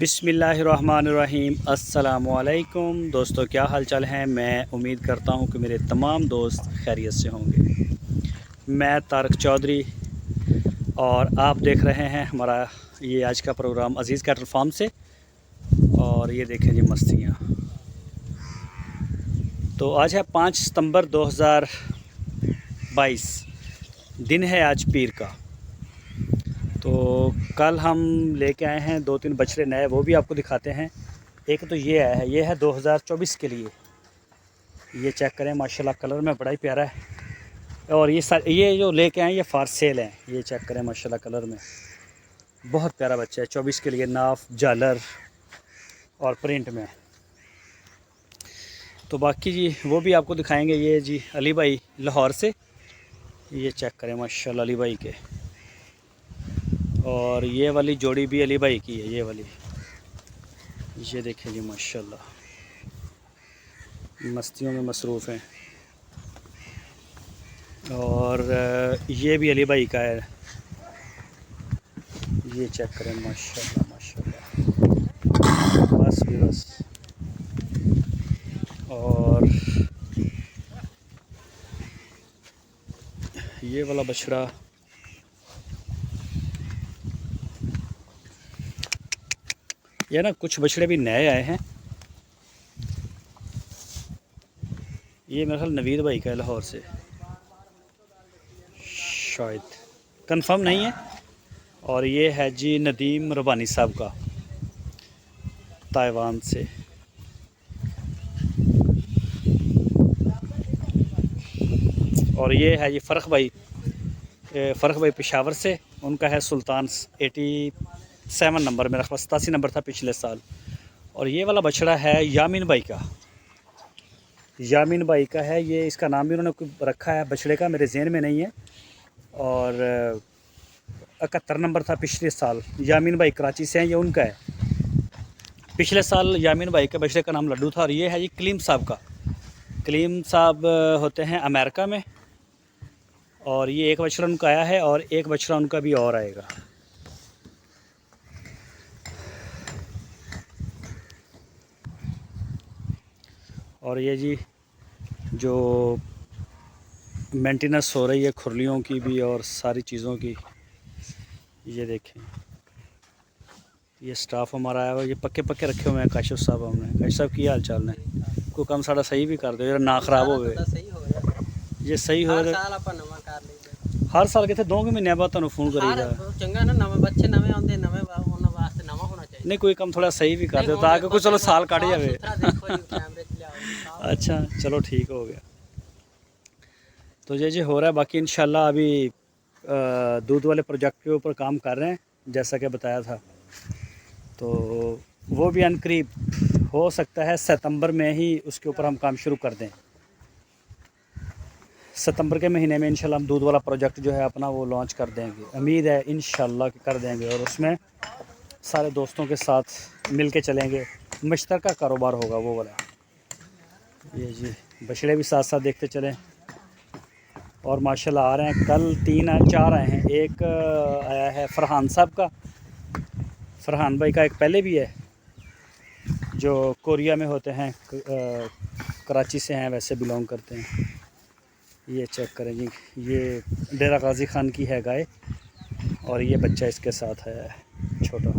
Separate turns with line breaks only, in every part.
बिस्मिल्लाहिर्रहमानिर्रहीम। अस्सलामुअलैकुम दोस्तों, क्या हाल चाल है। मैं उम्मीद करता हूँ कि मेरे तमाम दोस्त खैरियत से होंगे। मैं तारक चौधरी और आप देख रहे हैं हमारा ये आज का प्रोग्राम अज़ीज़ कैटल फार्म से। और ये देखें जी मस्तियाँ। तो आज है 5 सितंबर 2022, दिन है आज पीर का। तो कल हम लेके आए हैं 2-3 बछड़े नए, वो भी आपको दिखाते हैं। एक तो ये आया है, ये है 2024 के लिए। ये चेक करें माशाल्लाह, कलर में बड़ा ही प्यारा है। और ये जो लेके आए ये फार सेल हैं। ये चेक करें माशाल्लाह, कलर में बहुत प्यारा बच्चा है। 24 के लिए नाफ, जालर और प्रिंट में। तो बाकी जी वो भी आपको दिखाएंगे। ये जी अली भाई लाहौर से, ये चेक करें माशाल्लाह अली भाई के। और ये वाली जोड़ी भी अली भाई की है, ये वाली। ये देखें जी माशाल्लाह, मस्तियों में मसरूफ़ हैं। और ये भी अली भाई का है। ये चेक करें माशाल्लाह माशाल्लाह, बस भी बस। और ये वाला बछड़ा ये ना, कुछ बछड़े भी नए आए हैं। ये मेरा ख्याल नवीद भाई का है लाहौर से, शायद कंफर्म नहीं है। और ये है जी नदीम रबानी साहब का, ताइवान से। और ये है जी फ़र्क भाई पेशावर से। उनका है सुल्तान 87 नंबर, मेरा 87 नंबर था पिछले साल। और ये वाला बछड़ा है यामीन भाई का, यामीन भाई का है ये। इसका नाम भी उन्होंने रखा है बछड़े का, मेरे जहन में नहीं है। और 71 नंबर था पिछले साल। यामीन भाई कराची से हैं, ये उनका है। पिछले साल यामीन भाई के बछड़े का नाम लड्डू था। और ये है जी कलीम साहब का। कलीम साहब होते हैं अमेरिका में। और ये एक बछड़ा उनका आया है और एक बछड़ा उनका भी और आएगा। और ये जी जो मेंटेनेंस हो रही है खुरलियों की भी और सारी चीज़ों की, ये देखें। ये स्टाफ हमारा आया हुआ, ये पक्के पक्के रखे हुए हैं काशिफ साहब। हमने काशिफ साहब की हाल चाल ने कोई कम साड़ा सही भी कर दो, ये ना खराब हो गए। ये सही हो रहा हर साल कितने 2 महीने बाद तुहानू फोन करेगा। नहीं कोई कम थोड़ा सही भी कर दो ताकि कुछ चलो साल काट जाए। अच्छा चलो ठीक हो गया। तो ये जी हो रहा है। बाकी इंशाल्लाह अभी दूध वाले प्रोजेक्ट के ऊपर काम कर रहे हैं, जैसा कि बताया था। तो वो भी अनकरीब हो सकता है सितंबर में ही उसके ऊपर हम काम शुरू कर दें। सितंबर के महीने में इंशाल्लाह हम दूध वाला प्रोजेक्ट जो है अपना वो लॉन्च कर देंगे। उम्मीद है इंशाल्लाह कि कर देंगे। और उसमें सारे दोस्तों के साथ मिल के चलेंगे, मुश्तरका कारोबार होगा वो वाला। ये जी बछड़े भी साथ साथ देखते चलें। और माशाल्लाह आ रहे हैं, कल 3-4 आए हैं। एक आया है फरहान साहब का, फरहान भाई का एक पहले भी है जो कोरिया में होते हैं, कराची से हैं, वैसे बिलोंग करते हैं। ये चेक करें जी, ये डेरा गाजी खान की है गाय। और ये बच्चा इसके साथ है छोटा।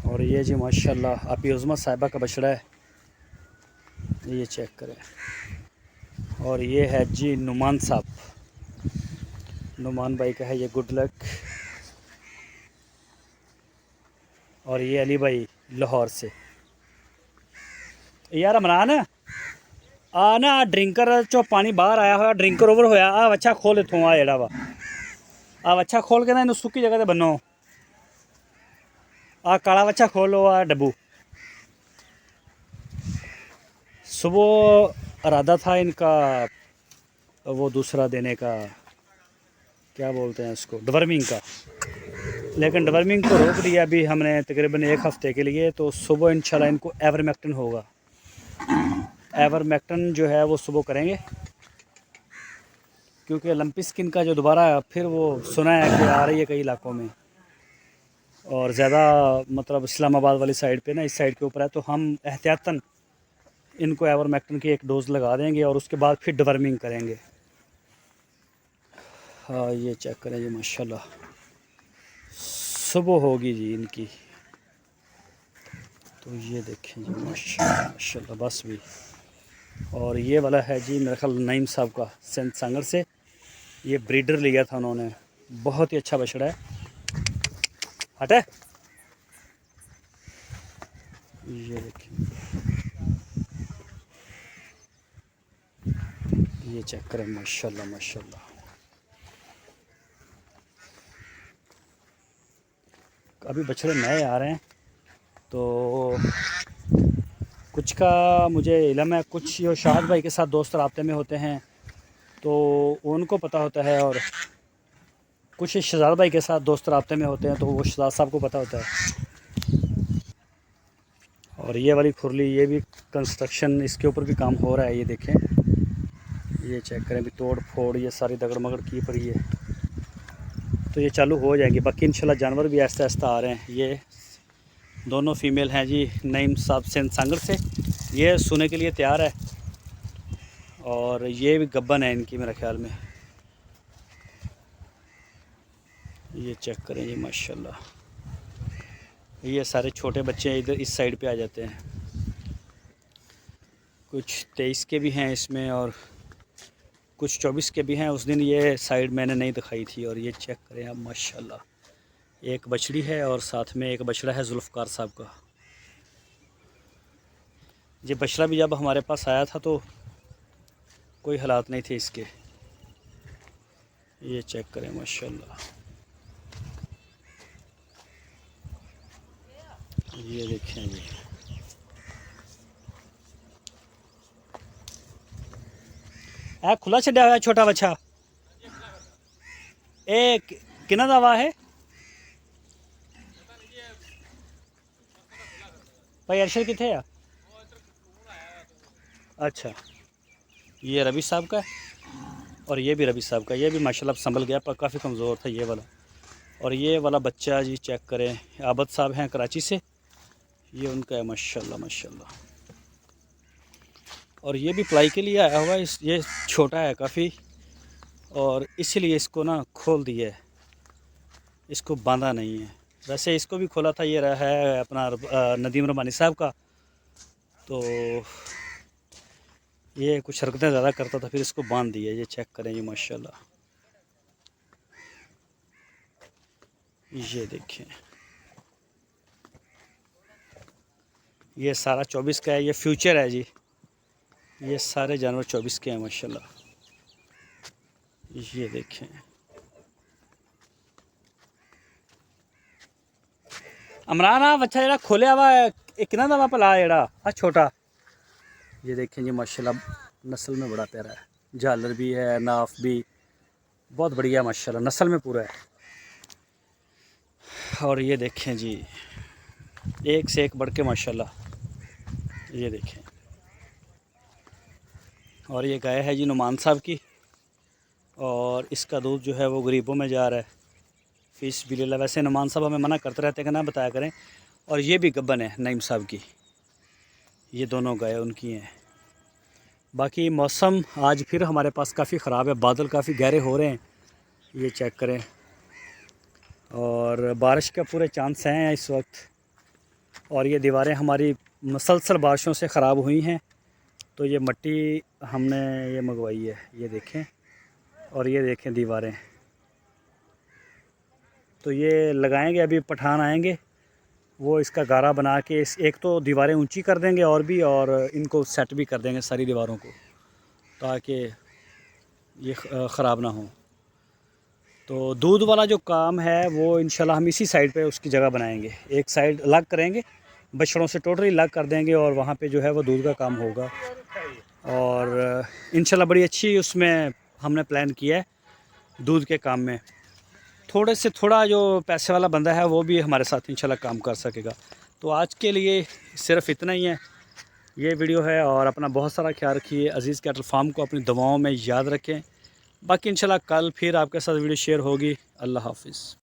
और ये जी माशाल्लाह आपी उज़मा साहिबा का बछड़ा है, ये चेक करें। और ये है जी नुमान साहब, नुमान भाई का है ये गुड लक। और ये अली भाई लाहौर से। यार इमरान ना ड्रिंकर चो पानी बाहर आया हुआ, ड्रिंकर ओवर होया। आ अच्छा खोल इतों, आ जेड़ा वा आ अच्छा खोल के ना इन्हू सुक्की जगह ते बनो। आ काला बच्चा खोलो, आ डब्बू। सुबह इरादा था इनका वो दूसरा देने का, क्या बोलते हैं उसको, डवर्मिंग का, लेकिन डवर्मिंग को रोक दिया अभी हमने तकरीबन 1 हफ़्ते के लिए। तो सुबह इंशाल्लाह इनको एवरमेक्टिन होगा। एवरमेक्टिन जो है वो सुबह करेंगे, क्योंकि लंपी स्किन का जो दोबारा फिर वो सुना है कि आ रही है कई इलाकों में, और ज़्यादा मतलब इस्लामाबाद वाली साइड पे ना, इस साइड के ऊपर है, तो हम एहतियातन इनको आइवरमेक्टिन की एक डोज़ लगा देंगे और उसके बाद फिर डिवर्मिंग करेंगे। हाँ ये चेक करें जी माशाल्लाह, सुबह होगी जी इनकी। तो ये देखें जी माशाल्लाह माशाल्लाह बस भी। और ये वाला है जी मेरे ख्याल नईम साहब का सेंट सांगर से, ये ब्रीडर लिया था उन्होंने, बहुत ही अच्छा बछड़ा है। हटे ये देखिए, ये चेक करें माशाल्लाह माशाल्लाह। अभी बछड़े नए आ रहे हैं, तो कुछ का मुझे इल्म है, कुछ जो शाहद भाई के साथ दोस्त राब्ते में होते हैं तो उनको पता होता है, और कुछ शहजाद भाई के साथ दोस्त राब्ते में होते हैं तो वो शहजाद साहब को पता होता है। और ये वाली खुरली, ये भी कंस्ट्रक्शन, इसके ऊपर भी काम हो रहा है। ये देखें, ये चेक करें, भी तोड़ फोड़ ये सारी दगड़ मगड़ की पड़ी है, तो ये चालू हो जाएंगे। बाकी इंशाल्लाह जानवर भी ऐसा ऐसा आ रहे हैं। ये दोनों फीमेल हैं जी नईम साहब सेंट सांगर से, ये सोने के लिए तैयार है, और ये भी गब्बन है इनकी मेरे ख्याल में। ये चेक करें जी माशाल्लाह, ये सारे छोटे बच्चे इधर इस साइड पे आ जाते हैं, कुछ 23 के भी हैं इसमें और कुछ 24 के भी हैं। उस दिन ये साइड मैंने नहीं दिखाई थी। और ये चेक करें आप माशाल्लाह, एक बछड़ी है और साथ में एक बछड़ा है जुल्फ़कार साहब का। ये बछड़ा भी जब हमारे पास आया था तो कोई हालात नहीं थे इसके। ये चेक करें माशाल्लाह, ये देखें जी, ए खुला छड्या हुआ छोटा बच्चा, ए किना दावा है भाई, अरशद किथे आ? अच्छा, ये रवि साहब का है और ये भी रवि साहब का। ये भी माशाल्लाह संभल गया, पर काफ़ी कमज़ोर था ये वाला। और ये वाला बच्चा जी चेक करें, आबद साहब हैं कराची से, ये उनका है माशाल्लाह माशाल्लाह। और ये भी पलाई के लिए आया हुआ है, ये छोटा है काफ़ी, और इसीलिए इसको ना खोल दिया है, इसको बांधा नहीं है। वैसे इसको भी खोला था, ये रहा है अपना नदीम रमानी साहब का, तो ये कुछ हरकतें ज़्यादा करता था, फिर इसको बांध दिया। ये चेक करें ये माशाल्लाह, ये देखें, ये सारा 24 का है, ये फ्यूचर है जी। ये सारे जानवर 24 के हैं माशाल्लाह। ये देखें, अमरान आ बच्चा जरा खोलिया हुआ कितना दवा भला जरा छोटा, ये देखें जी माशाल्लाह, नस्ल में बड़ा प्यारा है, झालर भी है, नाफ भी बहुत बढ़िया माशाल्लाह, नस्ल में पूरा है। और ये देखें जी, एक से एक बढ़ के माशाल्लाह, ये देखें। और ये गाय है जी नुमान साहब की, और इसका दूध जो है वो गरीबों में जा रहा है, फीस बिल्ला। वैसे नुमान साहब हमें मना करते रहते हैं कि ना बताया करें। और ये भी गब्बन है नईम साहब की, ये दोनों गाय उनकी हैं। बाकी मौसम आज फिर हमारे पास काफ़ी ख़राब है, बादल काफ़ी गहरे हो रहे हैं, ये चेक करें, और बारिश का पूरे चांस हैं इस वक्त। और ये दीवारें हमारी मुसलसल बारिशों से ख़राब हुई हैं, तो ये मिट्टी हमने ये मंगवाई है, ये देखें। और ये देखें दीवारें, तो ये लगाएंगे, अभी पठान आएंगे वो इसका गारा बना के एक तो दीवारें ऊंची कर देंगे और भी, और इनको सेट भी कर देंगे सारी दीवारों को, ताकि ये ख़राब ना हो। तो दूध वाला जो काम है वो इंशाल्लाह हम इसी साइड पे उसकी जगह बनाएंगे, एक साइड अलग करेंगे, बछड़ों से टोटली अलग कर देंगे, और वहाँ पे जो है वो दूध का काम होगा। और इंशाल्लाह बड़ी अच्छी उसमें हमने प्लान किया है दूध के काम में। थोड़े से थोड़ा जो पैसे वाला बंदा है वो भी हमारे साथ इंशाल्लाह काम कर सकेगा। तो आज के लिए सिर्फ इतना ही है ये वीडियो है, और अपना बहुत सारा ख्याल रखिए। अज़ीज़ कैटल फार्म को अपनी दुआओं में याद रखें। बाकी इंशाल्लाह कल फिर आपके साथ वीडियो शेयर होगी। अल्लाह हाफिज़।